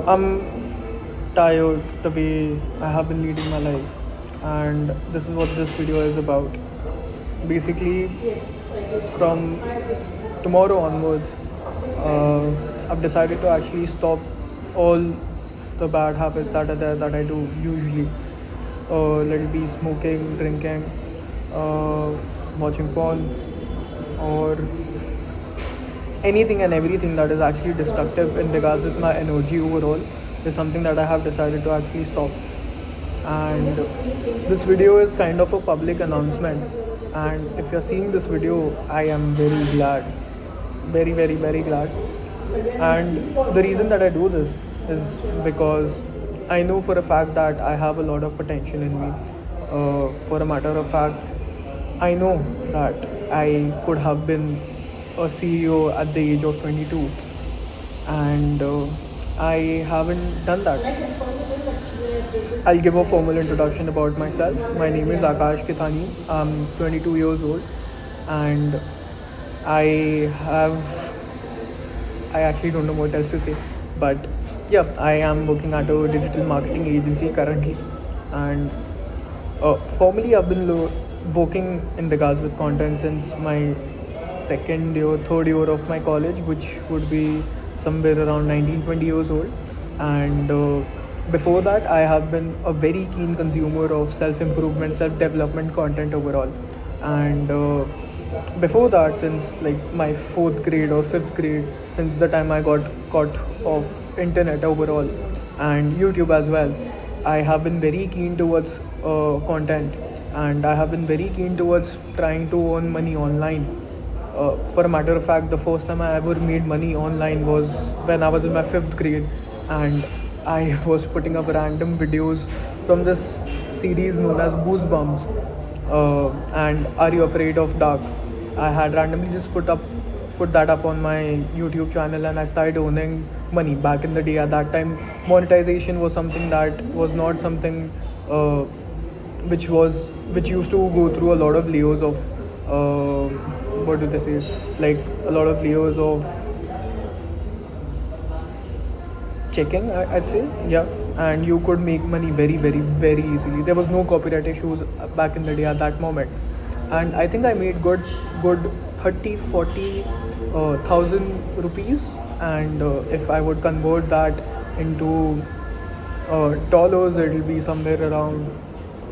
I'm tired the way I have been leading my life, and this is what this video is about. Basically, from tomorrow onwards, I've decided to actually stop all the bad habits that are there that I do usually. Let it be smoking, drinking, uh, watching porn, or anything and everything that is actually destructive in regards with my energy overall is something that I have decided to actually stop. And this video is kind of a public announcement. And if you're seeing this video, I am very glad, very, very, very glad. And the reason that I do this is because I know for a fact that I have a lot of potential in me. For a matter of fact, I know that I could have been a CEO at the age of 22, and I haven't done that. I'll give a formal introduction about myself. My name is Akash Kithani. I'm 22 years old, and I have I actually don't know what else to say, but yeah, I am working at a digital marketing agency currently, and formally I've been working in regards with content since my second year, third year of my college, which would be somewhere around 19-20 years old, and before that I have been a very keen consumer of self-improvement, self-development content overall, and before that, since like my fourth grade or fifth grade, since the time I got caught of internet overall and YouTube as well, I have been very keen towards content, and I have been very keen towards trying to earn money online. For a matter of fact, the first time I ever made money online was when I was in my fifth grade, and I was putting up random videos from this series known as Goosebumps and Are You Afraid of Dark. I had randomly just put that up on my YouTube channel, and I started earning money back in the day. At that time, monetization was something that was not something which used to go through a lot of layers of what do they say, like a lot of layers of checking, I'd say, yeah. And you could make money very, very, very easily. There was no copyright issues back in the day at that moment, and I think I made good 30 40 thousand rupees, and if I would convert that into dollars, it'll be somewhere around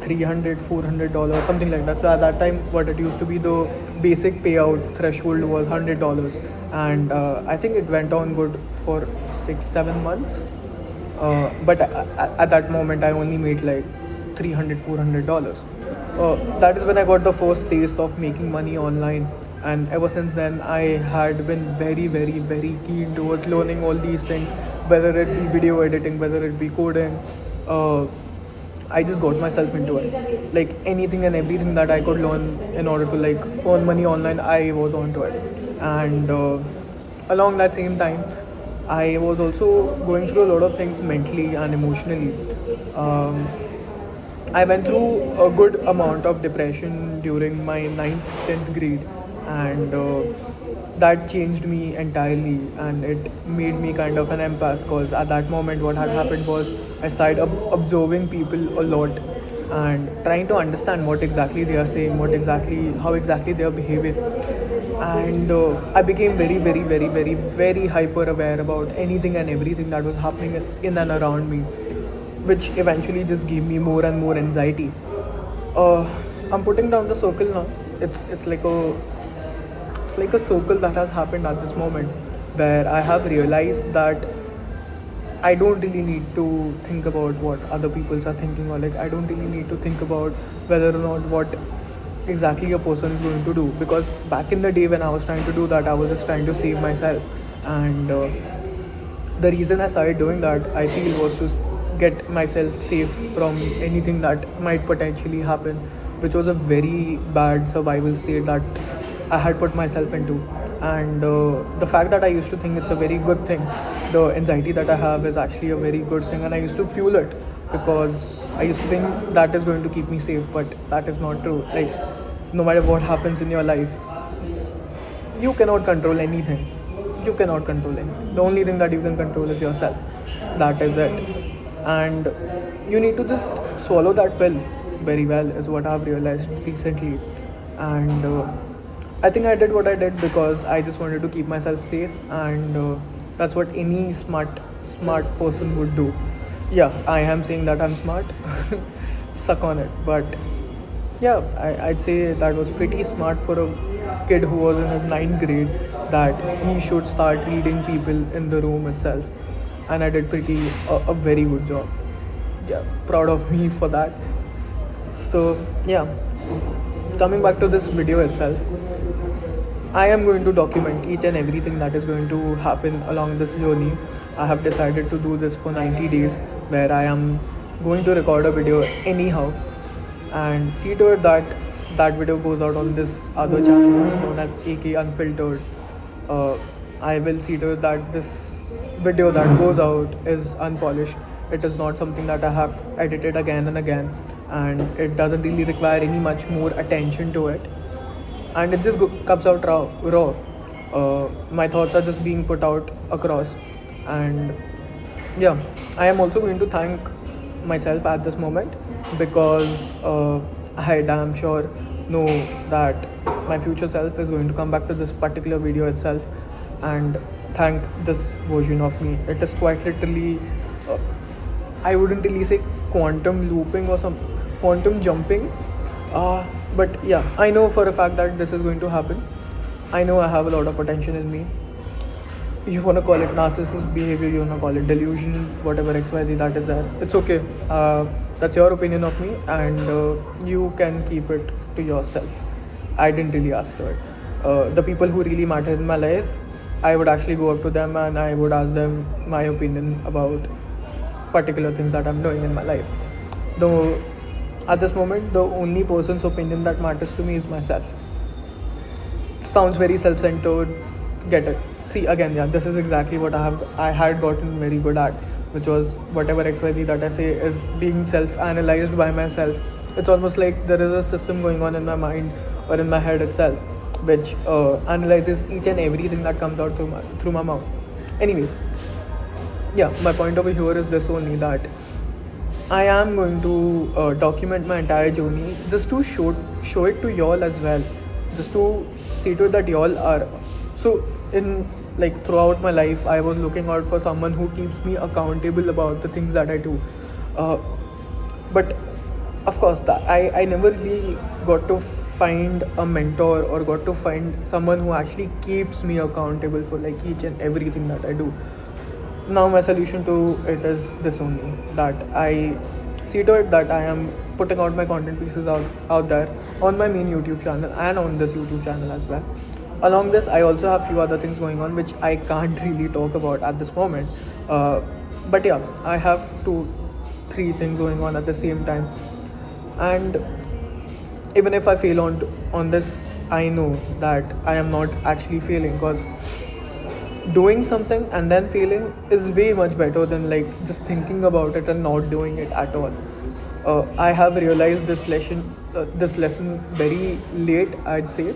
$300 $400, something like that. So at that time, what it used to be, the basic payout threshold was $100, and I think it went on good for 6-7 months. But at that moment, I only made like $300 $400. That is when I got the first taste of making money online, and ever since then, I had been very, very, very keen towards learning all these things, whether it be video editing, whether it be coding. I just got myself into it. Like anything and everything that I could learn in order to like earn money online, I was onto it. And along that same time, I was also going through a lot of things mentally and emotionally. Um, I went through a good amount of depression during my 9th, 10th grade, and that changed me entirely, and it made me kind of an empath, because at that moment what had happened was I started observing people a lot and trying to understand what exactly they are saying, how exactly they are behaving, and I became very, very, very, very, very hyper aware about anything and everything that was happening in and around me, which eventually just gave me more and more anxiety. Uh, I'm putting down the circle now. It's like a circle that has happened at this moment, where I have realized that I don't really need to think about what other people are thinking, or like I don't really need to think about whether or not what exactly a person is going to do, because back in the day when I was trying to do that, I was just trying to save myself, and the reason I started doing that, I feel, was to get myself safe from anything that might potentially happen, which was a very bad survival state that I had put myself into. And the fact that I used to think it's a very good thing, the anxiety that I have is actually a very good thing, and I used to fuel it because I used to think that is going to keep me safe, but that is not true. Like, no matter what happens in your life, you cannot control anything. you cannot control anything. The only thing that you can control is yourself. That is it. And you need to just swallow that pill very well, is what I've realized recently. And I think I did what I did because I just wanted to keep myself safe, and that's what any smart person would do. Yeah, I am saying that I'm smart. Suck on it. But yeah, I'd say that was pretty smart for a kid who was in his ninth grade, that he should start reading people in the room itself. And I did a very good job. Yeah, proud of me for that. So yeah, coming back to this video itself, I am going to document each and everything that is going to happen along this journey. I have decided to do this for 90 days, where I am going to record a video anyhow and see to it that that video goes out on this other channel, which is known as AK Unfiltered. I will see to it that this video that goes out is unpolished. It is not something that I have edited again and again, and it doesn't really require any much more attention to it, and it just comes out raw. My thoughts are just being put out across. And yeah, I am also going to thank myself at this moment, because I damn sure know that my future self is going to come back to this particular video itself and thank this version of me. It is quite literally, I wouldn't really say quantum looping or some quantum jumping, but yeah, I know for a fact that this is going to happen. I know I have a lot of potential in me. You want to call it narcissist behavior, you want to call it delusion, whatever XYZ that is there, it's okay. That's your opinion of me, and you can keep it to yourself. I didn't really ask for it. The people who really matter in my life, I would actually go up to them and I would ask them my opinion about particular things that I'm doing in my life. Though at this moment, the only person's opinion that matters to me is myself. Sounds very self-centered, get it. See, again, yeah, this is exactly what I had gotten very good at, which was whatever XYZ that I say is being self-analyzed by myself. It's almost like there is a system going on in my mind or in my head itself, which analyzes each and everything that comes out through my mouth. Anyways, yeah, my point over here is this only, that I am going to document my entire journey, just to show it to y'all as well, just to see to it that y'all are. So in like throughout my life, I was looking out for someone who keeps me accountable about the things that I do. But of course, I never really got to find a mentor or got to find someone who actually keeps me accountable for like each and everything that I do. Now my solution to it is this only, that I see to it that I am putting out my content pieces out there on my main YouTube channel and on this YouTube channel as well. Along this, I also have few other things going on which I can't really talk about at this moment. But yeah, I have 2-3 things going on at the same time. And even if I fail on this, I know that I am not actually failing, because doing something and then failing is way much better than like just thinking about it and not doing it at all. I have realized this lesson very late, I'd say,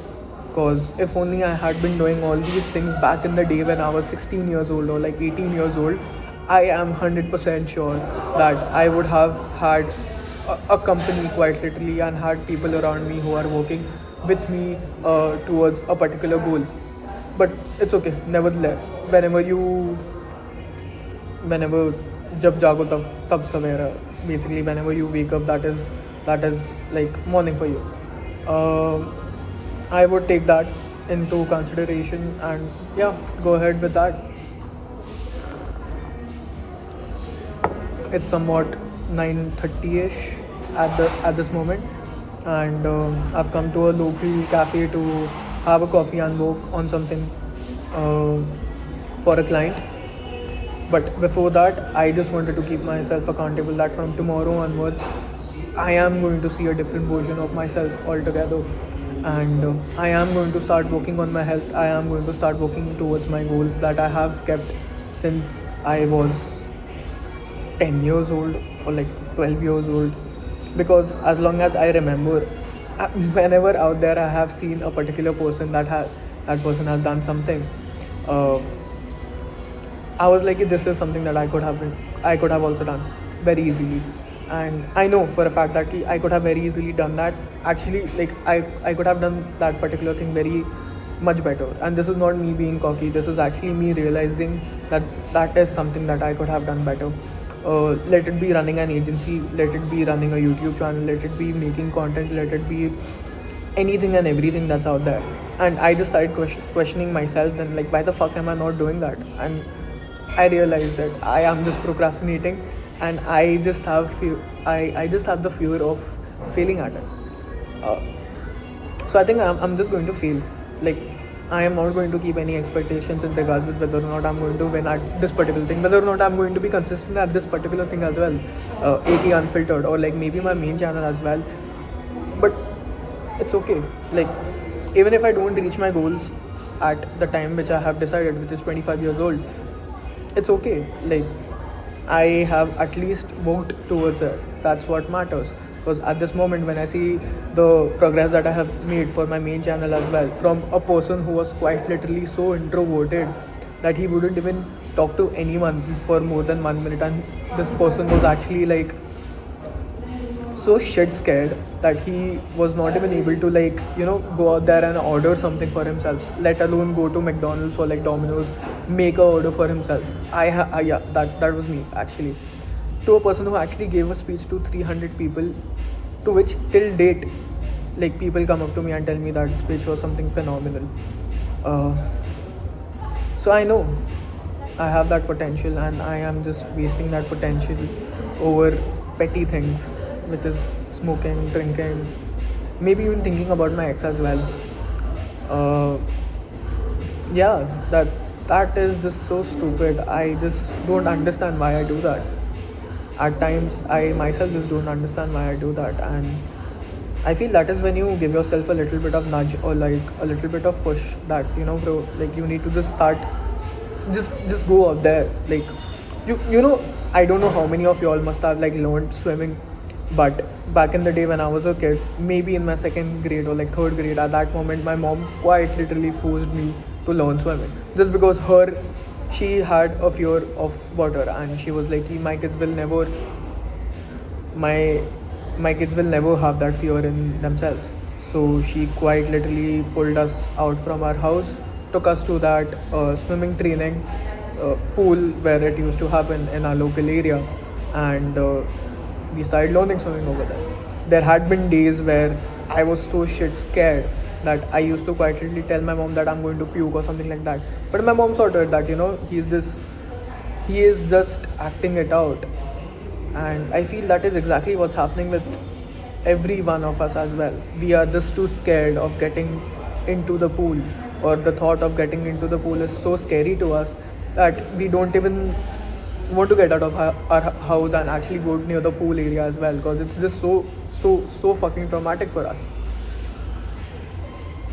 because if only I had been doing all these things back in the day when I was 16 years old or like 18 years old, I am 100% sure that I would have had a company quite literally and had people around me who are working with me towards a particular goal. But it's okay, nevertheless, whenever jab jago tab savera, basically whenever you wake up, that is like morning for you. I would take that into consideration, and yeah, go ahead with that. It's somewhat 9:30ish at this moment, and I've come to a local cafe to have a coffee and work on something for a client. But before that, I just wanted to keep myself accountable that from tomorrow onwards, I am going to see a different version of myself altogether. And I am going to start working on my health. I am going to start working towards my goals that I have kept since I was 10 years old or like 12 years old. Because as long as I remember, whenever out there I have seen a particular person that person has done something, uh, I was like, this is something that I could have also done very easily. And I know for a fact that I could have very easily done that. Actually, like I could have done that particular thing very much better. And this is not me being cocky. This is actually me realizing that that is something that I could have done better. Let it be running an agency, let it be running a YouTube channel, let it be making content, let it be anything and everything that's out there. And I just started questioning myself, then like, why the fuck am I not doing that? And I realized that I am just procrastinating, and I just have I just have the fear of failing at it. uh, so I think I'm just going to fail. Like, I am not going to keep any expectations in regards with whether or not I'm going to win at this particular thing, whether or not I'm going to be consistent at this particular thing as well, AK Unfiltered, or like maybe my main channel as well. But it's okay. Like, even if I don't reach my goals at the time which I have decided, which is 25 years old, it's okay. Like, I have at least worked towards it. That's what matters. Because at this moment, when I see the progress that I have made for my main channel as well, from a person who was quite literally so introverted that he wouldn't even talk to anyone for more than 1 minute, and this person was actually like so shit scared that he was not even able to, like, go out there and order something for himself, let alone go to McDonald's or like Domino's, make a order for himself. Yeah, that was me actually. To a person who actually gave a speech to 300 people, to which till date, like, people come up to me and tell me that speech was something phenomenal. uh, so I know I have that potential, and I am just wasting that potential over petty things, which is smoking, drinking, maybe even thinking about my ex as well. Uh, yeah, that is just so stupid. I just don't understand why I do that. At times, I myself just don't understand why I do that, and I feel that is when you give yourself a little bit of nudge, or like a little bit of push, that bro, like, you need to just start, just go out there. Like, I don't know how many of y'all must have like learned swimming, but back in the day when I was a kid, maybe in my second grade or like third grade, at that moment my mom quite literally forced me to learn swimming, just because she had a fear of water, and she was like, my kids will never my my kids will never have that fear in themselves. So she quite literally pulled us out from our house, took us to that swimming training pool where it used to happen in our local area, and we started learning swimming over there. There had been days where I was so shit scared that I used to quite literally tell my mom that I'm going to puke or something like that. But my mom sorted that, he is just acting it out. And I feel that is exactly what's happening with every one of us as well. We are just too scared of getting into the pool, or the thought of getting into the pool is so scary to us that we don't even want to get out of our house and actually go near the pool area as well, because it's just so fucking traumatic for us.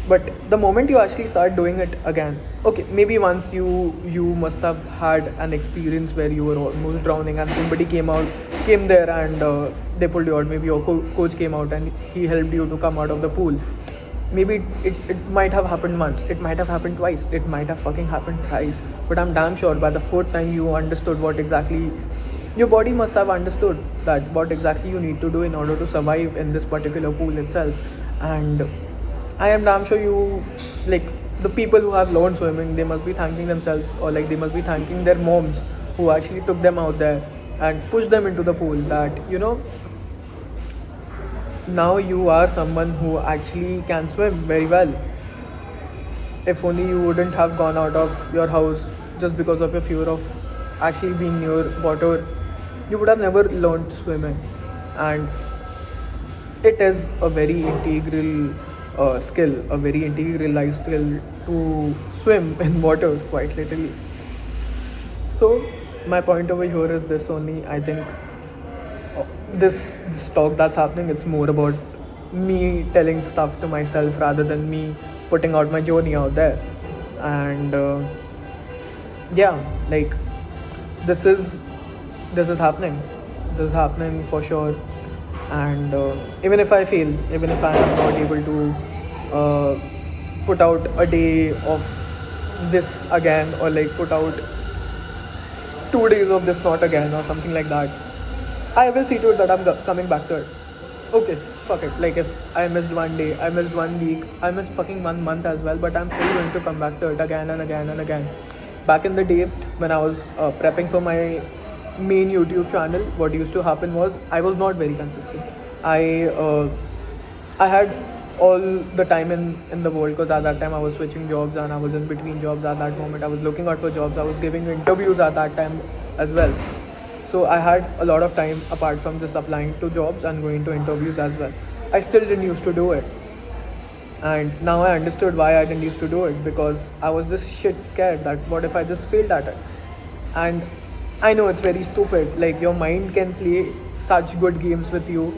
But the moment you actually start doing it again, okay, maybe once you must have had an experience where you were almost drowning and somebody came there and they pulled you out. Maybe your coach came out and he helped you to come out of the pool. Maybe it might have happened once, it might have happened twice, it might have fucking happened thrice, but I'm damn sure by the fourth time you understood what exactly your body must have understood, that what exactly you need to do in order to survive in this particular pool itself. And I am damn sure like, the people who have learned swimming, they must be thanking themselves, or like they must be thanking their moms who actually took them out there and pushed them into the pool, that now you are someone who actually can swim very well. If only you wouldn't have gone out of your house just because of your fear of actually being near water, you would have never learned swimming. And it is a very integral skill, a very integral life skill to swim in water, quite literally. So my point over here is this only. I think this talk that's happening, it's more about me telling stuff to myself rather than me putting out my journey out there. And yeah, like, this is happening. This is happening for sure. And even if I fail, even if I am not able to put out a day of this again, or like put out 2 days of this not again or something like that. I will see to it that I'm coming back to it. Okay, fuck it. Like if I missed one day, I missed 1 week, I missed fucking 1 month as well, but I'm still going to come back to it again and again and again. Back in the day when I was prepping for my main YouTube channel, what used to happen was I was not very consistent. I had all the time in the world, because at that time I was switching jobs and I was in between jobs at that moment. I was looking out for jobs. I was giving interviews at that time as well. So I had a lot of time apart from just applying to jobs and going to interviews as well. I still didn't used to do it. And now I understood why I didn't used to do it, because I was just shit scared that what if I just failed at it. And I know it's very stupid, like your mind can play such good games with you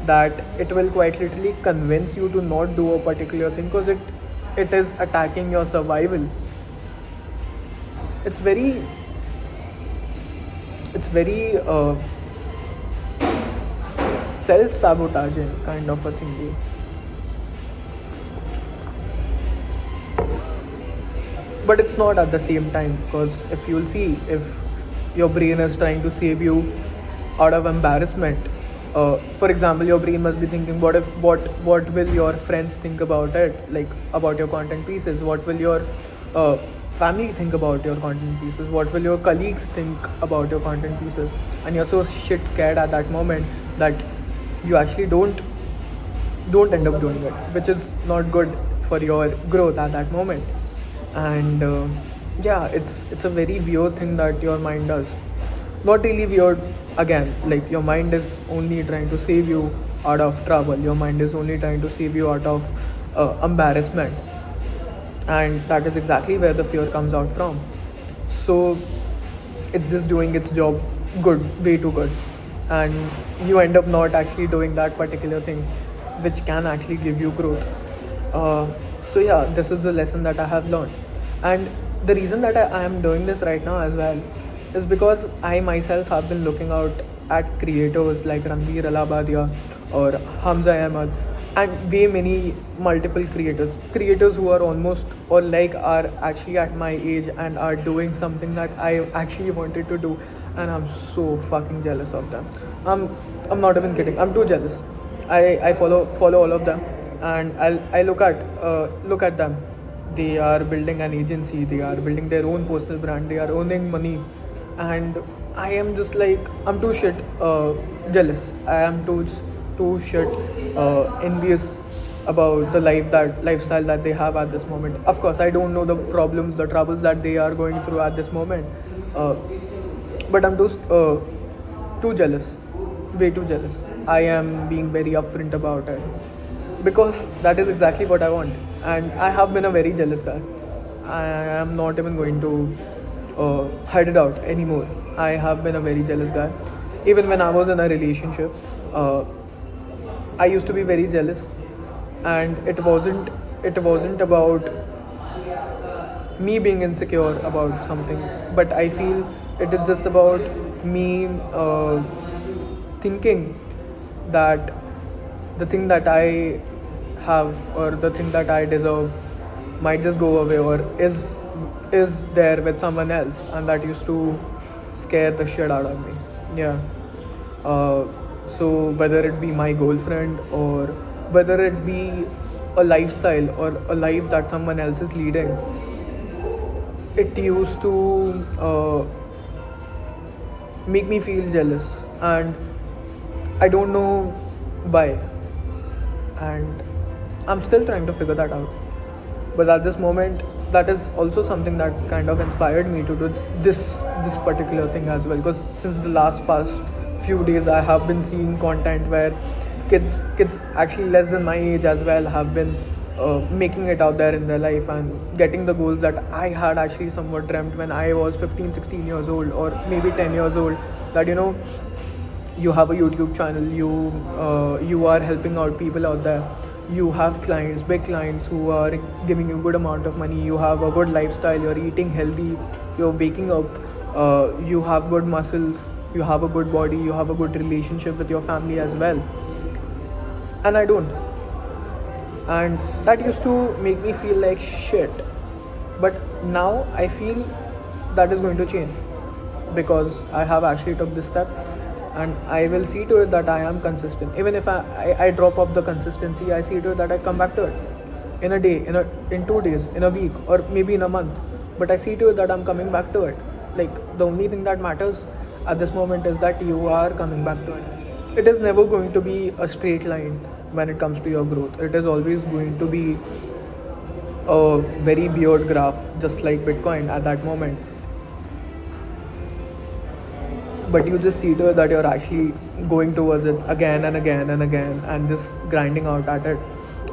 that it will quite literally convince you to not do a particular thing because it is attacking your survival. It's very self-sabotaging kind of a thing. But it's not at the same time, because if you'll see, if your brain is trying to save you out of embarrassment, for example, your brain must be thinking, what will your friends think about it, like about your content pieces? What will your family think about your content pieces? What will your colleagues think about your content pieces? And you're so shit scared at that moment that you actually don't end up doing it, which is not good for your growth at that moment. And yeah, it's a very weird thing that your mind does. Not really weird, again, like your mind is only trying to save you out of trouble. Your mind is only trying to save you out of embarrassment, and that is exactly where the fear comes out from. So it's just doing its job good, way too good, and you end up not actually doing that particular thing which can actually give you growth. So yeah, this is the lesson that I have learned. And the reason that I am doing this right now as well is because I myself have been looking out at creators like Ranveer Alabadia or Hamza Ahmad and way many multiple creators who are almost or like are actually at my age and are doing something that I actually wanted to do, and I'm so fucking jealous of them. I'm not even kidding. I'm too jealous. I follow all of them, and I look at them. They are building an agency. They are building their own personal brand. They are earning money, and I am just like, I'm too shit jealous. I am too shit envious about the lifestyle that they have at this moment. Of course, I don't know the problems, the troubles that they are going through at this moment, but I'm too jealous, way too jealous. I am being very upfront about it because that is exactly what I want, and I have been a very jealous guy. I am not even going to hide it out anymore. I have been a very jealous guy. Even when I was in a relationship, I used to be very jealous, and it wasn't about me being insecure about something, but I feel it is just about me thinking that the thing that I have or the thing that I deserve might just go away or is there with someone else, and that used to scare the shit out of me. Yeah. So whether it be my girlfriend or whether it be a lifestyle or a life that someone else is leading, it used to make me feel jealous, and I don't know why, and I'm still trying to figure that out. But at this moment, that is also something that kind of inspired me to do this particular thing as well, because since the past few days I have been seeing content where kids actually less than my age as well have been making it out there in their life and getting the goals that I had actually somewhat dreamt when I was 15-16 years old or maybe 10 years old, that you have a YouTube channel, you are helping out people out there, you have clients, big clients who are giving you good amount of money, you have a good lifestyle, you're eating healthy, you're waking up, you have good muscles, you have a good body, you have a good relationship with your family as well, and I don't. And that used to make me feel like shit. But Now I feel that is going to change because I have actually took this step, and I will see to it that I am consistent. Even if I drop off the consistency, I see to it that I come back to it in a day, in 2 days, in a week, or maybe in a month. But I see to it that I'm coming back to it. Like, the only thing that matters at this moment is that you are coming back to it. It is never going to be a straight line when it comes to your growth. It is always going to be a very weird graph, just like Bitcoin at that moment. But you just see to it that you're actually going towards it again and again and again and just grinding out at it.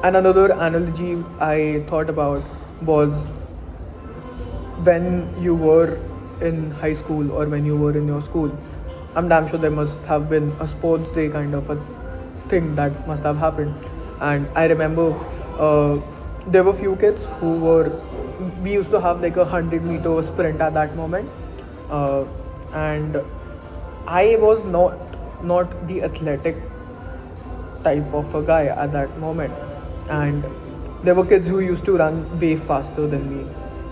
And another analogy I thought about was when you were in high school or when you were in your school. I'm damn sure there must have been a sports day kind of a thing that must have happened. And I remember there were few kids who were, we used to have like a 100-meter sprint at that moment. And I was not the athletic type of a guy at that moment, and there were kids who used to run way faster than me,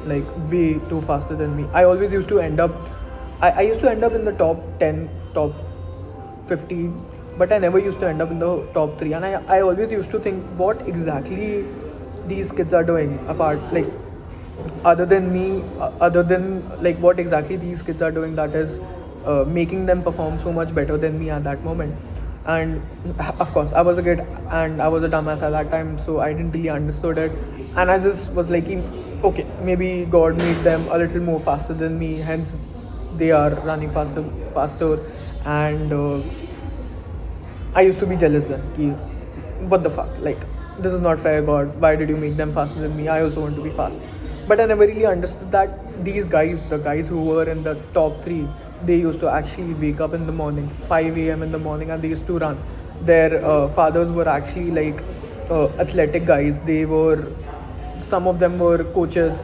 like way too faster than me. I always used to end up, I used to end up in the top 10, top 15, but I never used to end up in the top 3. And I always used to think what exactly these kids are doing apart, like other than me, other than like what exactly these kids are doing that is making them perform so much better than me at that moment. And of course I was a kid and I was a dumbass at that time, so I didn't really understood it, and I just was like, okay, maybe God made them a little more faster than me, hence they are running faster. And I used to be jealous then. What the fuck? Like, this is not fair, God. Why did you make them faster than me? I also want to be fast. But I never really understood that these guys, the guys who were in the top 3, they used to actually wake up in the morning, 5 a.m. in the morning, and they used to run. Their fathers were actually like athletic guys. Some of them were coaches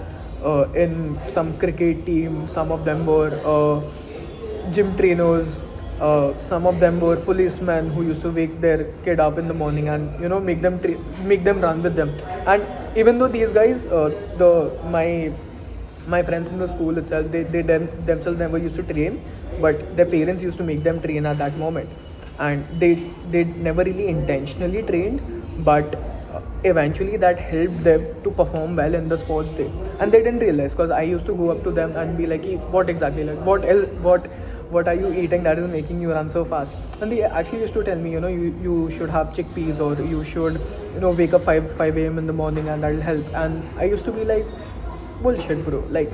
in some cricket team. Some of them were gym trainers. Some of them were policemen who used to wake their kid up in the morning and make them run with them. And even though these guys, my friends in the school itself, they themselves never used to train, but their parents used to make them train at that moment, and they never really intentionally trained, but eventually that helped them to perform well in the sports day. And they didn't realize, because I used to go up to them and be like, what exactly, like what else, what are you eating that is making you run so fast? And they actually used to tell me, you should have chickpeas, or you should wake up 5 a.m. in the morning, and that'll help. And I used to be like, bullshit, bro. Like,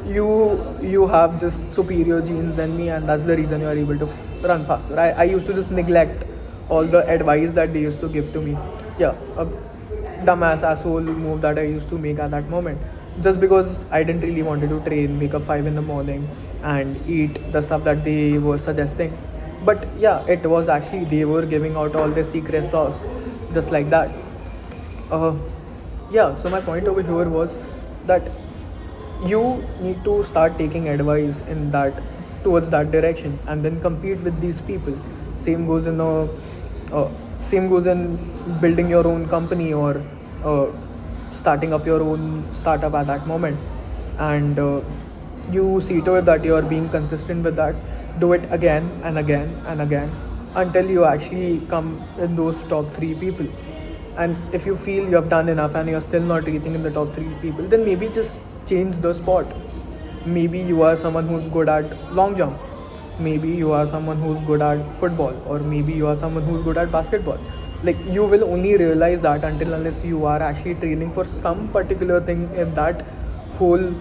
you have just superior genes than me, and that's the reason you are able to run faster. I used to just neglect all the advice that they used to give to me. Yeah, a dumbass asshole move that I used to make at that moment, just because I didn't really wanted to train, wake up 5 in the morning and eat the stuff that they were suggesting. But yeah, it was actually they were giving out all the secret sauce, just like that. Yeah, so my point over here was that you need to start taking advice in that, towards that direction, and then compete with these people. Same goes in same goes in building your own company, or starting up your own startup at that moment. And you see to it that you are being consistent with that. Do it again and again and again until you actually come in those top 3 people. And if you feel you have done enough and you're still not reaching in the top 3 people, then maybe just change the sport. Maybe you are someone who's good at long jump, maybe you are someone who's good at football, or maybe you are someone who's good at basketball. Like, you will only realize that until unless you are actually training for some particular thing in that whole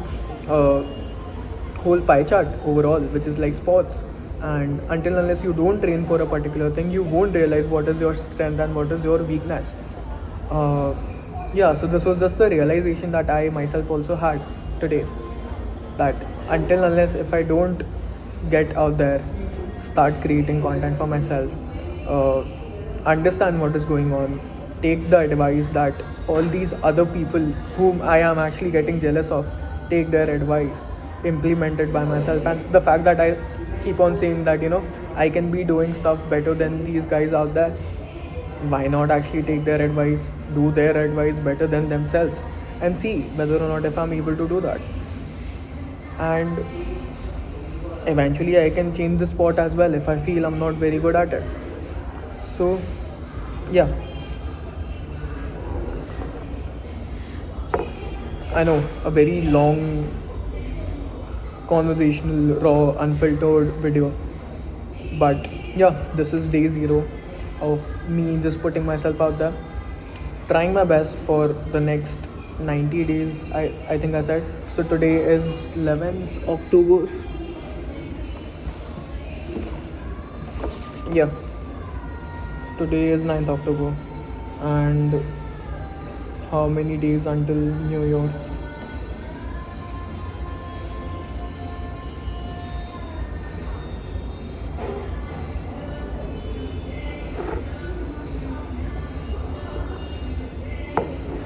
whole pie chart overall, which is like sports. And until unless you don't train for a particular thing, you won't realize what is your strength and what is your weakness. Yeah, so this was just the realization that I myself also had today, that until unless if I don't get out there, start creating content for myself, understand what is going on, take the advice that all these other people whom I am actually getting jealous of, take their advice, implement it by myself. And the fact that I keep on saying that I can be doing stuff better than these guys out there, why not actually take their advice, do their advice better than themselves? and see whether or not if I'm able to do that. And eventually I can change the sport as well if I feel I'm not very good at it. So yeah, I know, a very long conversational, raw, unfiltered video. But yeah, this is day 0 of me just putting myself out there, trying my best for the next 90 days. I think I said. So today is 11th October. Yeah, today is 9th October. And how many days until New Year?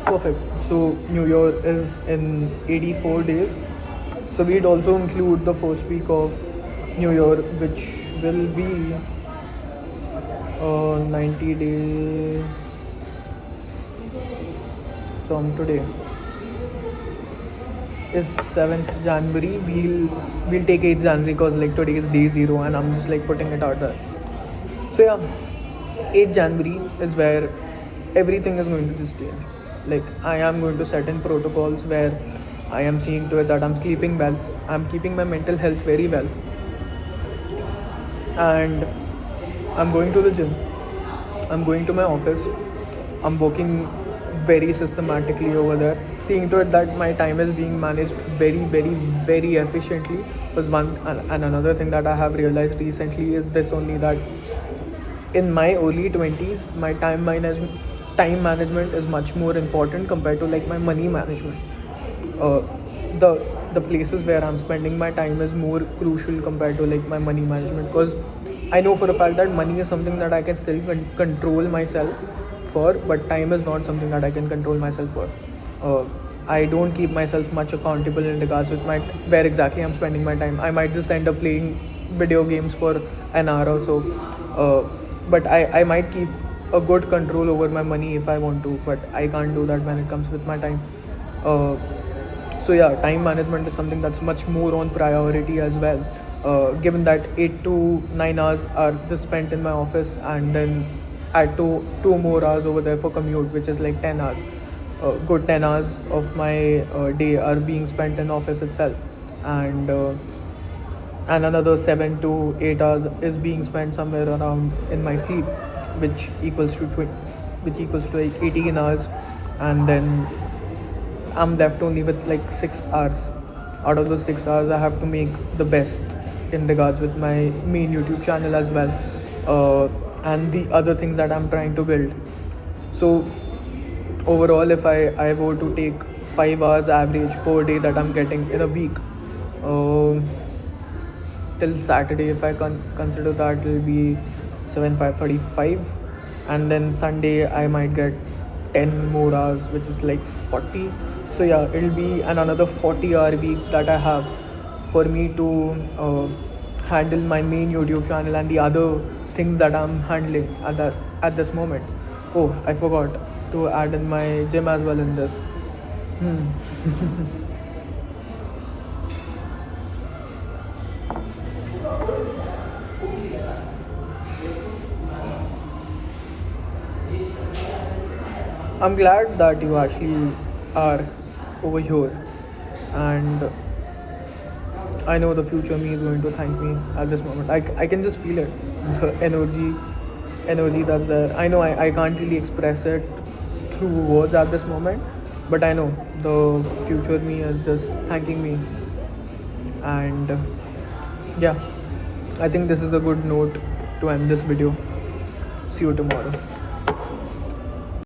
Perfect. So New Year is in 84 days. So we'd also include the first week of New Year, which will be 90 days from today. Is 7th January. We'll take 8th January because like today is day 0 and I'm just like putting it out there. So yeah, 8th January is where everything is going to just change. Like I am going to set in protocols where I am seeing to it that I'm sleeping well, I'm keeping my mental health very well, and I'm going to the gym, I'm going to my office, I'm working very systematically over there, seeing to it that my time is being managed very, very, very efficiently. Was one, and another thing that I have realized recently is this only, that in my early 20s my time management is much more important compared to like my money management. uh, the places where I'm spending my time is more crucial compared to like my money management, because I know for a fact that money is something that I can still control myself for, but time is not something that I can control myself for. I don't keep myself much accountable in regards with my where exactly I'm spending my time. I might just end up playing video games for an hour or so, but I might keep a good control over my money if I want to, but I can't do that when it comes with my time. So yeah, time management is something that's much more on priority as well, given that 8 to 9 hours are just spent in my office, and then add two more hours over there for commute, which is like 10 hours. Good 10 hours of my day are being spent in office itself, and another 7 to 8 hours is being spent somewhere around in my sleep, which equals to which equals to like 18 hours, and then I'm left only with like 6 hours. Out of those 6 hours, I have to make the best in regards with my main YouTube channel as well, and the other things that I'm trying to build. So overall, if I were to take 5 hours average per day that I'm getting in a week, till Saturday, if I consider that, it will be 7 5:35, and then Sunday I might get 10 more hours, which is like 40. So yeah, it'll be another 40-hour week that I have for me to handle my main YouTube channel and the other things that I'm handling at this moment. Oh, I forgot to add in my gym as well in this. I'm glad that you actually are over here, and I know the future me is going to thank me at this moment. I can just feel it, the energy that's there. I know I can't really express it through words at this moment, but I know the future me is just thanking me, and yeah, I think this is a good note to end this video. See you tomorrow.